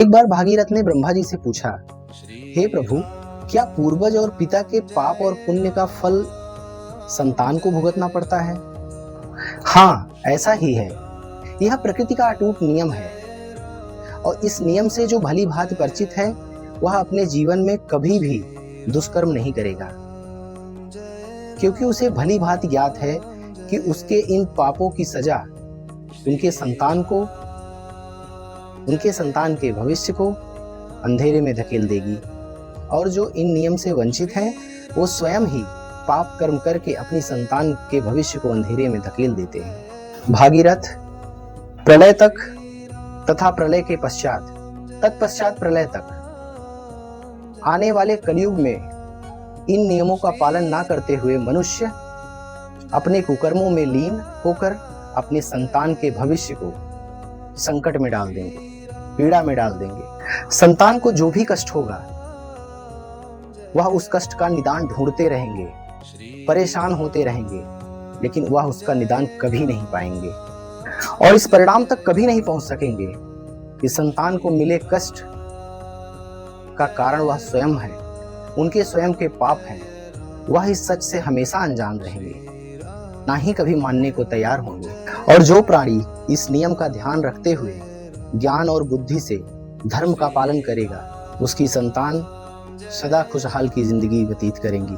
एक बार भागीरथ ने ब्रह्मा जी से पूछा, हे प्रभु, क्या पूर्वज और पिता के पाप और पुण्य का फल संतान को भुगतना पड़ता है? हाँ, ऐसा ही है। यह प्रकृति का अटूट नियम है और इस नियम से जो भली भांति परिचित है वह अपने जीवन में कभी भी दुष्कर्म नहीं करेगा, क्योंकि उसे भली भांति ज्ञात है कि उसके इन पापों की सजा उनके संतान के भविष्य को अंधेरे में धकेल देगी, और जो इन नियम से वंचित हैं वो स्वयं ही पाप कर्म करके अपनी संतान के भविष्य को अंधेरे में धकेल देते हैं। भागीरथ, प्रलय तक तथा प्रलय के पश्चात, तत्पश्चात प्रलय तक आने वाले कलयुग में इन नियमों का पालन ना करते हुए मनुष्य अपने कुकर्मों में लीन होकर अपने संतान के भविष्य को संकट में डाल देंगे, पीड़ा में डाल देंगे। संतान को जो भी कष्ट होगा वह उस कष्ट का निदान ढूंढते रहेंगे, परेशान होते रहेंगे, लेकिन वह उसका निदान कभी नहीं पाएंगे और इस परिणाम तक कभी नहीं पहुंच सकेंगे कि संतान को मिले कष्ट का कारण वह स्वयं है, उनके स्वयं के पाप हैं। वह इस सच से हमेशा अनजान रहेंगे, ना ही कभी मानने को तैयार होंगे। और जो प्राणी इस नियम का ध्यान रखते हुए ज्ञान और बुद्धि से धर्म का पालन करेगा, उसकी संतान सदा खुशहाल की जिंदगी व्यतीत करेंगी।